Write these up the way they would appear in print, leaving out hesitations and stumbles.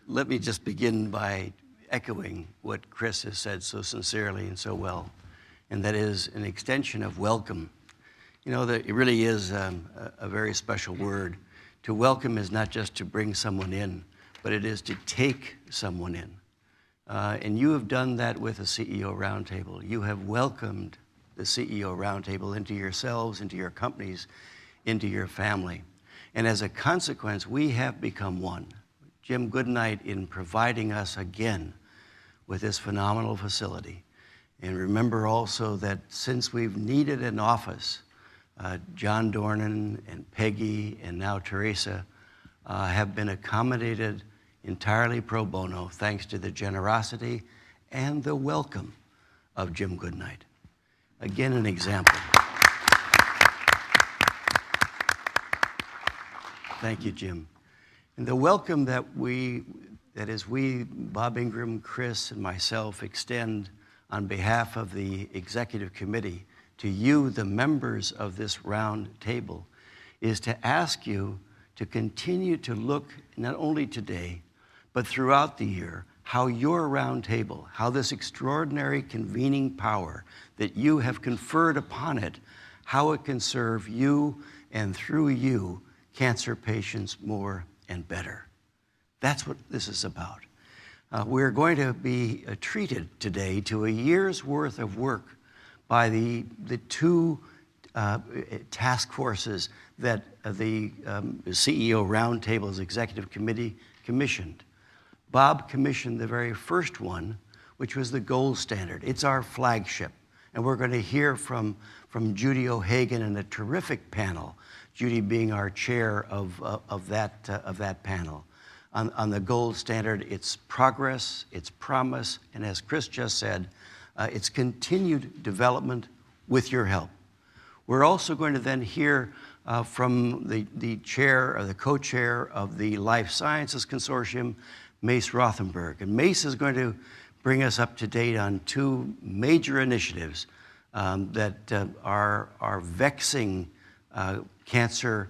let me just begin by echoing what Chris has said so sincerely and so well, and that is an extension of welcome. You know, that it really is a very special word. To welcome is not just to bring someone in, but it is to take someone in. And you have done that with the CEO Roundtable. You have welcomed the CEO Roundtable into yourselves, into your companies, into your family. And as a consequence, we have become one. Jim Goodnight in providing us again with this phenomenal facility. And remember also that since we've needed an office, John Dornan and Peggy and now Teresa have been accommodated entirely pro bono thanks to the generosity and the welcome of Jim Goodnight. Again, an example. Thank you, Jim. And the welcome that we, Bob Ingram, Chris, and myself extend on behalf of the executive committee to you, the members of this round table, is to ask you to continue to look not only today, but throughout the year, how your round table, how this extraordinary convening power that you have conferred upon it, how it can serve you and through you, cancer patients more and better. That's what this is about. We're going to be treated today to a year's worth of work by the two task forces that the CEO Roundtable's Executive Committee commissioned. Bob commissioned the very first one, which was the gold standard. It's our flagship. And we're going to hear from Judy O'Hagan in a terrific panel, Judy being our chair of that panel. On the gold standard, it's progress, it's promise, and as Chris just said, it's continued development with your help. We're also going to then hear from the chair or the co-chair of the Life Sciences Consortium, Mace Rothenberg. And Mace is going to bring us up to date on two major initiatives that are vexing cancer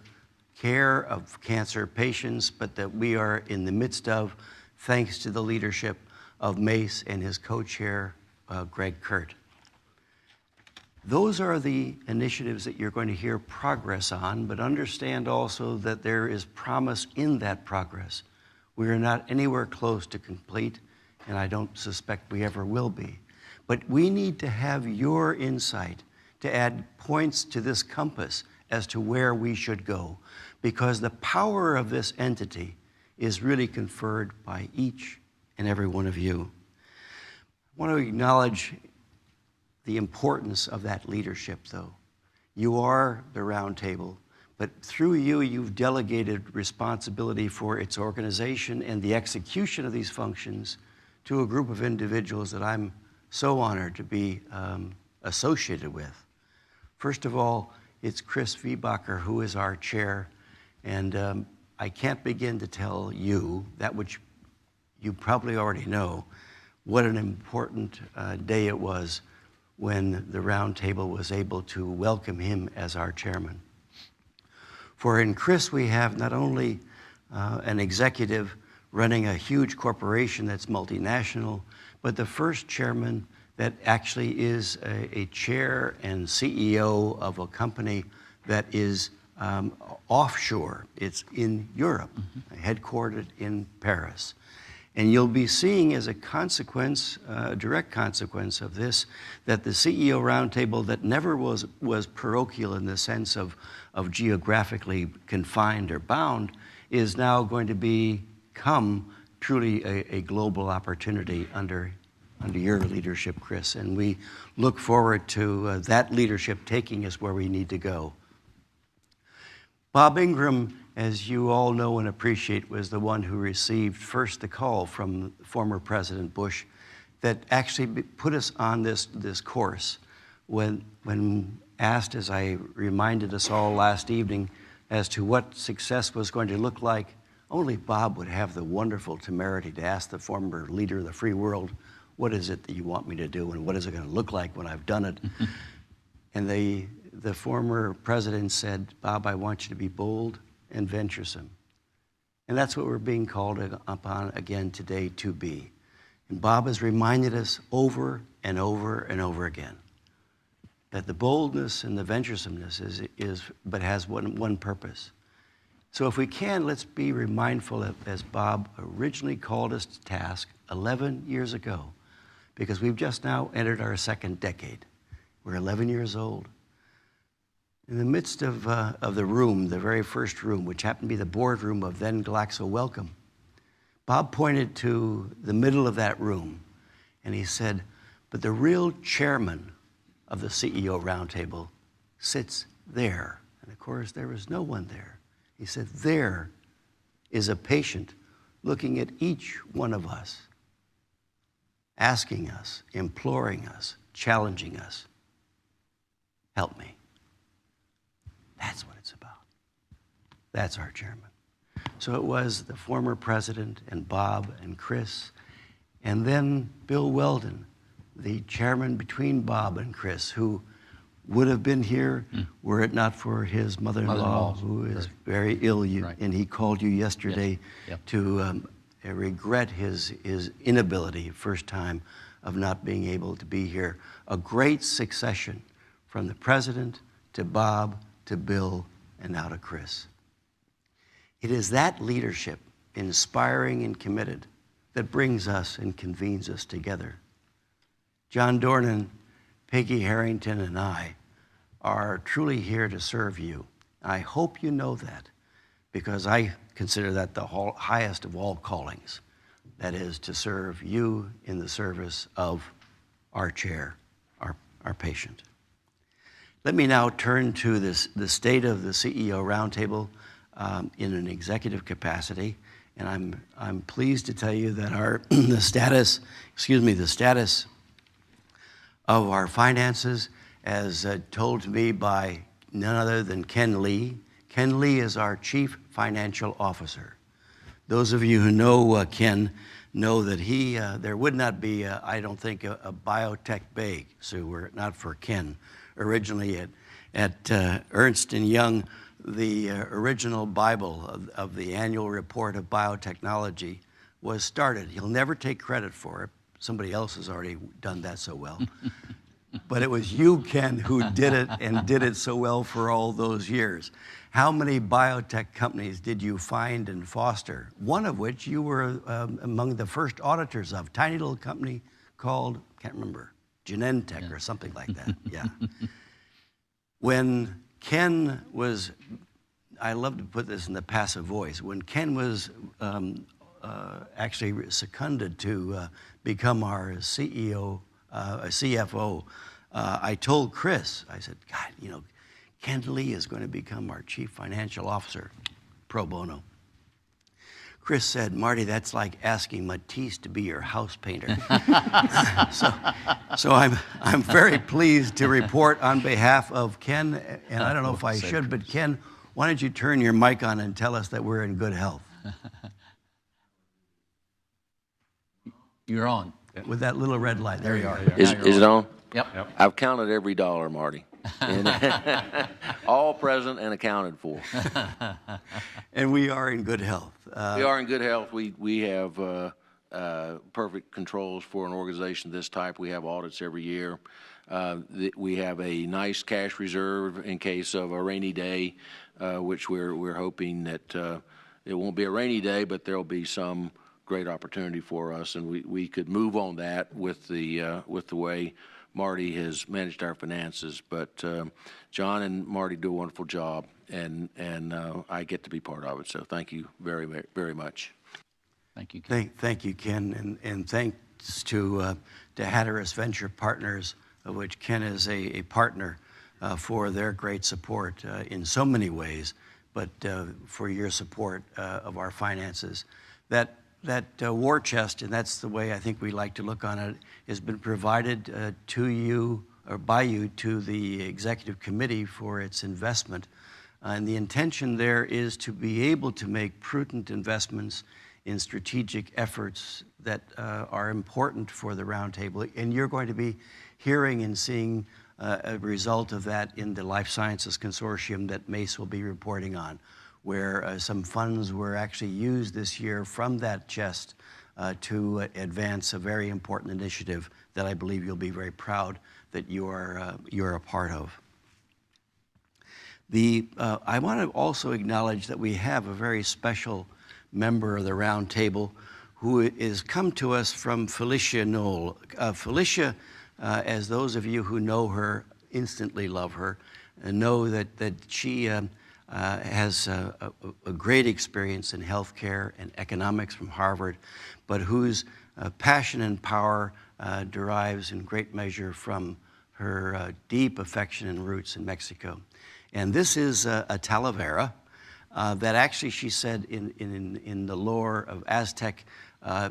care of cancer patients, but that we are in the midst of, thanks to the leadership of Mace and his co-chair, Greg Kurt. Those are the initiatives that you're going to hear progress on, but understand also that there is promise in that progress. We are not anywhere close to complete, and I don't suspect we ever will be. But we need to have your insight to add points to this compass as to where we should go, because the power of this entity is really conferred by each and every one of you. I want to acknowledge the importance of that leadership, though. You are the round table, but through you, you've delegated responsibility for its organization and the execution of these functions to a group of individuals that I'm so honored to be associated with. First of all, it's Chris Viehbacher, who is our chair, and I can't begin to tell you, that which you probably already know, what an important day it was when the round table was able to welcome him as our chairman. For in Chris, we have not only an executive running a huge corporation that's multinational, but the first chairman that actually is a chair and CEO of a company that is offshore. It's in Europe, headquartered in Paris. And you'll be seeing as a consequence, a direct consequence of this, that the CEO Roundtable that never was parochial in the sense of geographically confined or bound is now going to become truly a global opportunity under your leadership, Chris. And we look forward to that leadership taking us where we need to go. Bob Ingram, as you all know and appreciate, was the one who received first the call from former President Bush that actually put us on this course. When asked, as I reminded us all last evening, as to what success was going to look like, only Bob would have the wonderful temerity to ask the former leader of the free world, what is it that you want me to do and what is it going to look like when I've done it? And the former president said, Bob, I want you to be bold and venturesome. And that's what we're being called upon again today to be. And Bob has reminded us over and over and over again that the boldness and the venturesomeness but has one purpose. So if we can, let's be remindful of, as Bob originally called us to task 11 years ago, because we've just now entered our second decade. We're 11 years old. In the midst of the room, the very first room, which happened to be the boardroom of then Glaxo Wellcome, Bob pointed to the middle of that room, and he said, but the real chairman of the CEO Roundtable sits there. And of course, there was no one there. He said, there is a patient looking at each one of us, asking us, imploring us, challenging us, help me. That's what it's about. That's our chairman. So it was the former president and Bob and Chris, and then Bill Weldon, the chairman between Bob and Chris, who would have been here were it not for his mother-in-law, who is very ill. And he called you yesterday to regret his inability, first time, of not being able to be here. A great succession from the president to Bob to Bill and now to Chris. It is that leadership, inspiring and committed, that brings us and convenes us together. John Dornan, Peggy Harrington, and I are truly here to serve you. I hope you know that, because I consider that the highest of all callings. That is to serve you in the service of our chair, our patient. Let me now turn to the state of the CEO Roundtable in an executive capacity, and I'm pleased to tell you that the status of our finances, as told to me by none other than Ken Lee. Ken Lee is our Chief Financial Officer. Those of you who know Ken know that there would not be, I don't think, a biotech bake, so were it not for Ken. Originally at Ernst & Young, the original Bible of the annual report of biotechnology was started. He'll never take credit for it. Somebody else has already done that so well. But it was you, Ken, who did it and did it so well for all those years. How many biotech companies did you find and foster? One of which you were among the first auditors of, tiny little company called, can't remember, Genentech or something like that, yeah. When Ken was, I love to put this in the passive voice, when Ken was actually seconded to become our CFO, I told Chris, I said, God, you know, Ken Lee is going to become our Chief Financial Officer, pro bono. Chris said, Marty, that's like asking Matisse to be your house painter. so I'm very pleased to report on behalf of Ken, and I don't know if I should, but Ken, why don't you turn your mic on and tell us that we're in good health? You're on. With that little red light. There you are. Is it on? Yep. I've counted every dollar, Marty. All present and accounted for. And we are in good health. We are in good health. We have perfect controls for an organization this type. We have audits every year. We have a nice cash reserve in case of a rainy day, which we're hoping that it won't be a rainy day, but there'll be some great opportunity for us, and we could move on that with the way Marty has managed our finances. But John and Marty do a wonderful job, and I get to be part of it. So thank you very, very much. Thank you, Ken. Thank you, Ken, and thanks to Hatteras Venture Partners, of which Ken is a partner, for their great support in so many ways, but for your support of our finances. That war chest, and that's the way I think we like to look on it, has been provided to you or by you to the executive committee for its investment. And the intention there is to be able to make prudent investments in strategic efforts that are important for the Roundtable. And you're going to be hearing and seeing a result of that in the Life Sciences Consortium that Mace will be reporting on. where some funds were actually used this year from that chest to advance a very important initiative that I believe you'll be very proud that you're a part of. I want to also acknowledge that we have a very special member of the round table who is come to us from Felicia Knoll. Felicia, as those of you who know her instantly love her, and know that she has a great experience in healthcare and economics from Harvard, but whose passion and power derives in great measure from her deep affection and roots in Mexico. And this is a talavera that actually, she said, in the lore of Aztec,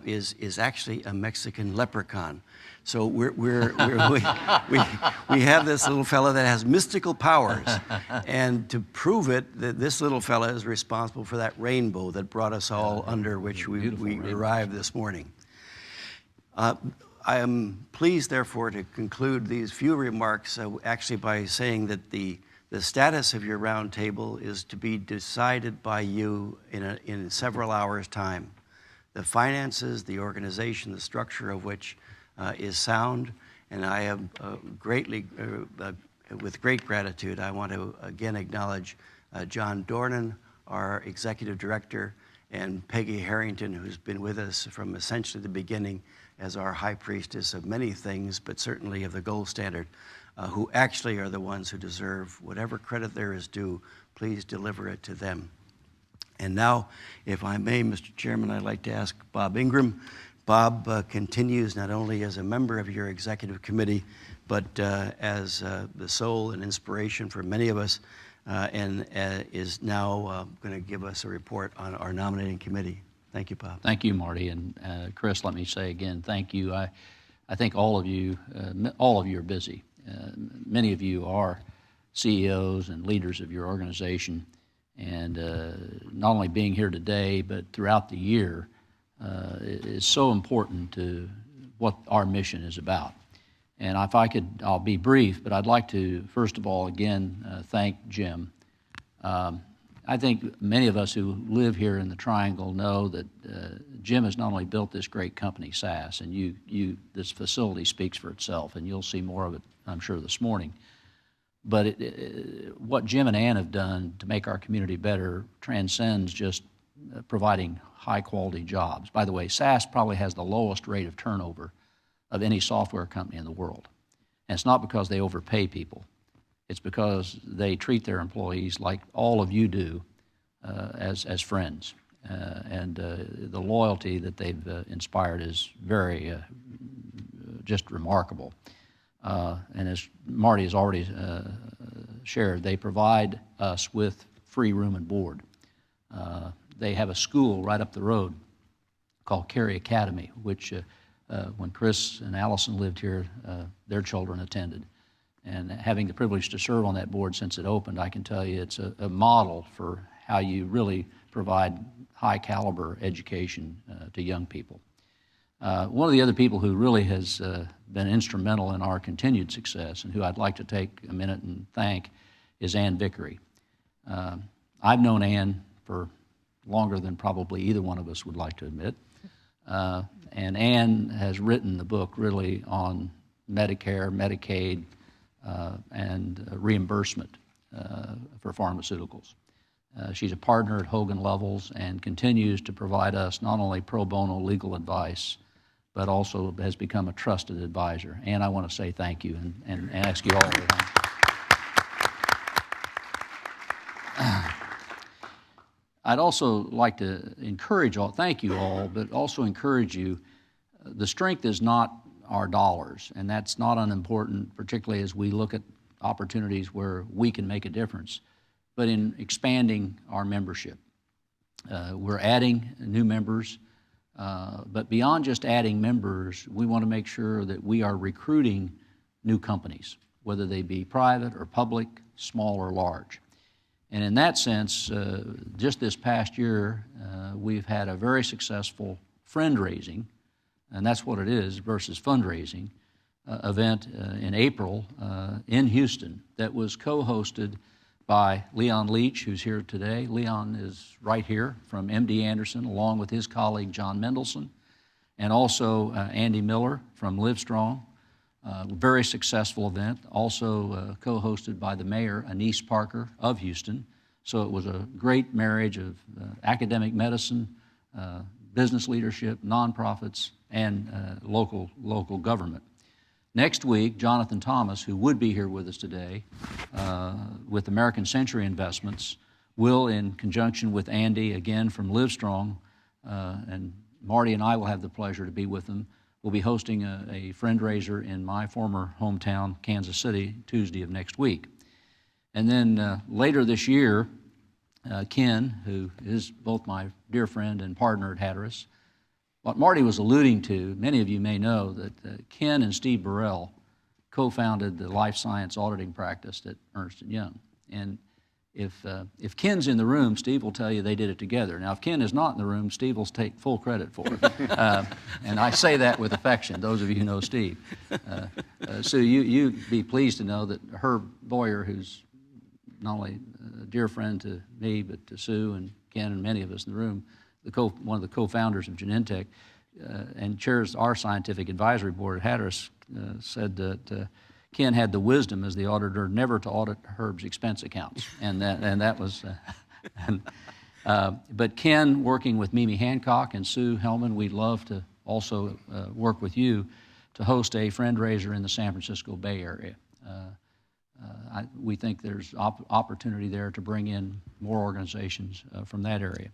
is actually a Mexican leprechaun. So we have this little fella that has mystical powers, and to prove it, that this little fella is responsible for that rainbow that brought us all under which we arrived this morning. I am pleased, therefore, to conclude these few remarks actually by saying that the status of your round table is to be decided by you in several hours' time. The finances, the organization, the structure of which is sound, and I am greatly, with great gratitude, I want to again acknowledge John Dornan, our executive director, and Peggy Harrington, who's been with us from essentially the beginning as our high priestess of many things, but certainly of the gold standard, who actually are the ones who deserve whatever credit there is due. Please deliver it to them. And now, if I may, Mr. Chairman, I'd like to ask Bob Ingram. Bob continues not only as a member of your executive committee, but as the soul and inspiration for many of us, and is now going to give us a report on our nominating committee. Thank you, Bob. Thank you, Marty. And Chris, let me say again, thank you. I think all of you are busy. Many of you are CEOs and leaders of your organization, and not only being here today, but throughout the year is so important to what our mission is about. And if I could, I'll be brief, but I'd like to, first of all, again, thank Jim. I think many of us who live here in the Triangle know that Jim has not only built this great company, SAS, and this facility speaks for itself, and you'll see more of it, I'm sure, this morning. But what Jim and Ann have done to make our community better transcends just providing high-quality jobs. By the way, SAS probably has the lowest rate of turnover of any software company in the world. And it's not because they overpay people. It's because they treat their employees like all of you do as friends. And the loyalty that they've inspired is very, just remarkable. And as Marty has already shared, they provide us with free room and board. They have a school right up the road called Carey Academy, which when Chris and Allison lived here, their children attended. And having the privilege to serve on that board since it opened, I can tell you it's a model for how you really provide high caliber education to young people. One of the other people who really has been instrumental in our continued success, and who I'd like to take a minute and thank, is Ann Vickery. I've known Ann for longer than probably either one of us would like to admit. And Ann has written the book really on Medicare, Medicaid, and reimbursement for pharmaceuticals. She's a partner at Hogan Lovells and continues to provide us not only pro bono legal advice, but also has become a trusted advisor. And I want to say thank you and ask you all to thank you. I'd also like to encourage all, thank you all, but also encourage you, the strength is not our dollars, and that's not unimportant, particularly as we look at opportunities where we can make a difference, but in expanding our membership. We're adding new members, but beyond just adding members, we want to make sure that we are recruiting new companies, whether they be private or public, small or large. And in that sense, just this past year, we've had a very successful friend-raising, and that's what it is versus fundraising, event in April in Houston that was co-hosted by Leon Leach, who's here today. Leon is right here from MD Anderson, along with his colleague John Mendelson, and also Andy Miller from Livestrong. Very successful event, also co-hosted by the mayor, Anise Parker of Houston. So it was a great marriage of academic medicine, business leadership, nonprofits, and local government. Next week, Jonathan Thomas, who would be here with us today, with American Century Investments, will, in conjunction with Andy, again from Livestrong, and Marty and I will have the pleasure to be with them. We'll be hosting a friend-raiser in my former hometown, Kansas City, Tuesday of next week. And then later this year, Ken, who is both my dear friend and partner at Hatteras, what Marty was alluding to, many of you may know that Ken and Steve Burrell co-founded the life science auditing practice at Ernst & Young. And if Ken's in the room, Steve will tell you they did it together. Now, if Ken is not in the room, Steve will take full credit for it. And I say that with affection, those of you who know Steve. So you'd be pleased to know that Herb Boyer, who's not only a dear friend to me, but to Sue and Ken and many of us in the room, one of the co-founders of Genentech, and chairs our scientific advisory board at Hatteras, said that Ken had the wisdom as the auditor never to audit Herb's expense accounts, and that was. But Ken, working with Mimi Hancock and Sue Hellman, we'd love to also work with you to host a friend-raiser in the San Francisco Bay Area. We think there's opportunity there to bring in more organizations from that area.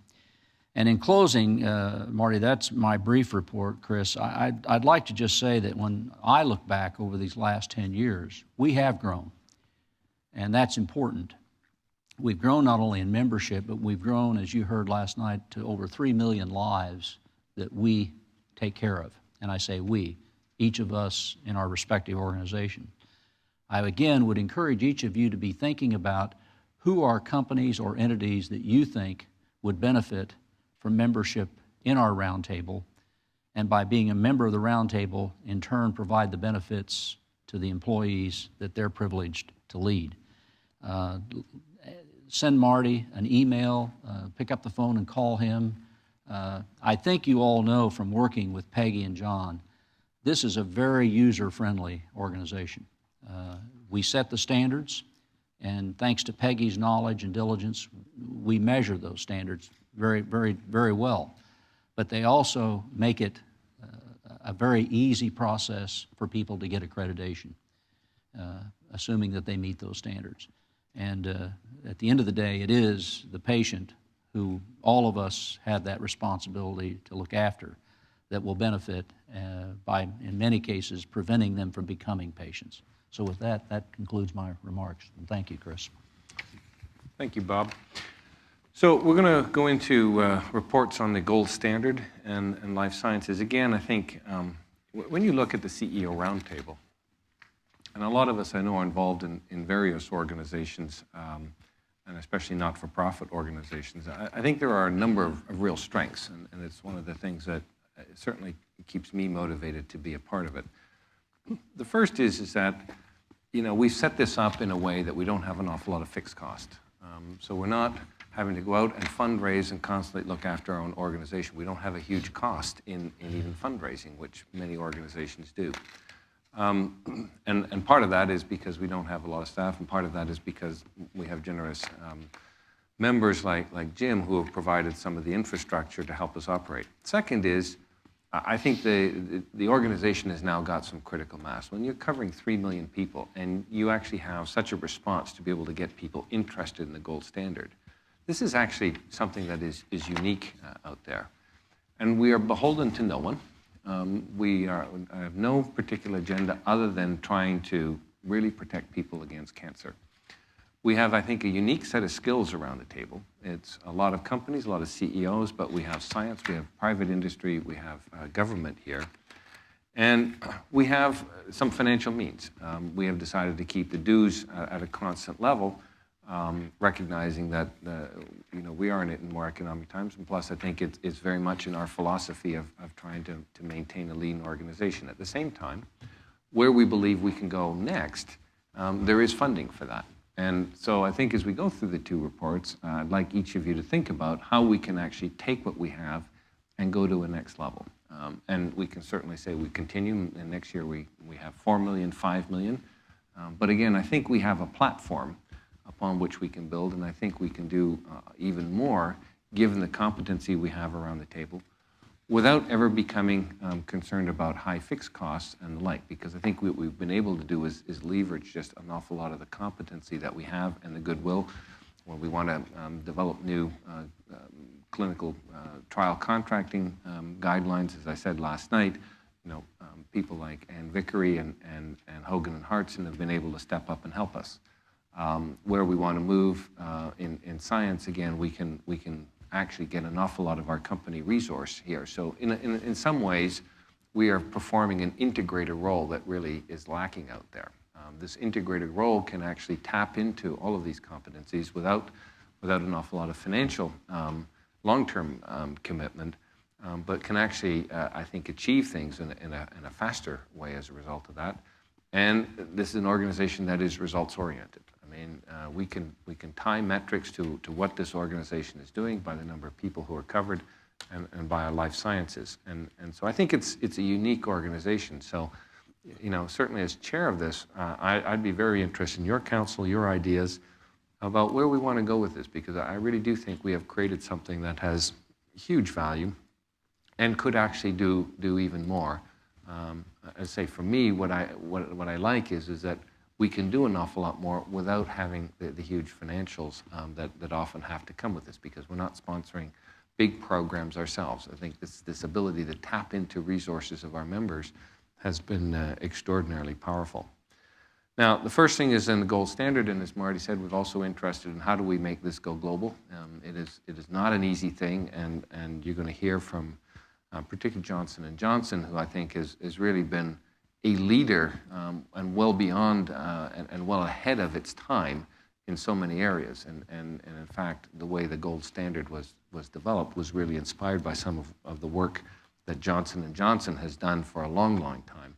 And in closing, Marty, that's my brief report, Chris. I'd like to just say that when I look back over these last 10 years, we have grown, and that's important. We've grown not only in membership, but we've grown, as you heard last night, to over 3 million lives that we take care of. And I say we, each of us in our respective organization. I again would encourage each of you to be thinking about who are companies or entities that you think would benefit from membership in our roundtable, and by being a member of the roundtable, in turn provide the benefits to the employees that they're privileged to lead. Send Marty an email, pick up the phone and call him. I think you all know from working with Peggy and John, this is a very user-friendly organization. We set the standards, and thanks to Peggy's knowledge and diligence, we measure those standards very, very, very well. But they also make it a very easy process for people to get accreditation, assuming that they meet those standards. And at the end of the day, it is the patient who all of us have that responsibility to look after that will benefit by, in many cases, preventing them from becoming patients. So with that, that concludes my remarks. And thank you, Chris. Thank you, Bob. So we're going to go into reports on the gold standard and life sciences. Again, I think when you look at the CEO Roundtable, and a lot of us I know are involved in various organizations, and especially not-for-profit organizations, I think there are a number of real strengths, and it's one of the things that certainly keeps me motivated to be a part of it. The first is that, you know, we've set this up in a way that we don't have an awful lot of fixed cost. So we're not having to go out and fundraise and constantly look after our own organization. We don't have a huge cost in even fundraising, which many organizations do. And part of that is because we don't have a lot of staff, and part of that is because we have generous members like Jim who have provided some of the infrastructure to help us operate. Second is, I think the organization has now got some critical mass. When you're covering 3 million people and you actually have such a response to be able to get people interested in the gold standard, this is actually something that is unique out there. And we are beholden to no one. I have no particular agenda other than trying to really protect people against cancer. We have, I think, a unique set of skills around the table. It's a lot of companies, a lot of CEOs, but we have science, we have private industry, we have government here. And we have some financial means. We have decided to keep the dues at a constant level, recognizing that we are in more economic times. And plus, I think it's very much in our philosophy of trying to maintain a lean organization. At the same time, where we believe we can go next, there is funding for that. And so I think as we go through the two reports, I'd like each of you to think about how we can actually take what we have and go to a next level. And we can certainly say we continue, and next year we have 4 million, 5 million. But again, I think we have a platform upon which we can build, and I think we can do even more given the competency we have around the table without ever becoming concerned about high fixed costs and the like, because I think what we've been able to do is leverage just an awful lot of the competency that we have and the goodwill when we want to develop new clinical trial contracting guidelines. As I said last night, people like Ann Vickery and Hogan and Hartson have been able to step up and help us. Where we want to move in science, again, we can actually get an awful lot of our company resource here. So in some ways, we are performing an integrated role that really is lacking out there. This integrated role can actually tap into all of these competencies without an awful lot of financial long-term commitment, but can actually, I think, achieve things in a faster way as a result of that. And this is an organization that is results-oriented. I mean, we can tie metrics to what this organization is doing by the number of people who are covered and by our life sciences. And so I think it's a unique organization. So, certainly as chair of this, I'd be very interested in your counsel, your ideas about where we want to go with this, because I really do think we have created something that has huge value and could actually do even more. I say for me, what I like is that we can do an awful lot more without having the huge financials that often have to come with this, because we're not sponsoring big programs ourselves. I think this ability to tap into resources of our members has been extraordinarily powerful. Now, the first thing is in the gold standard, and as Marty said, we're also interested in how do we make this go global. It is not an easy thing, and you're going to hear from particularly Johnson & Johnson, who I think has really been a leader and well beyond and well ahead of its time in so many areas. And in fact, the way the gold standard was developed was really inspired by some of the work that Johnson & Johnson has done for a long, long time.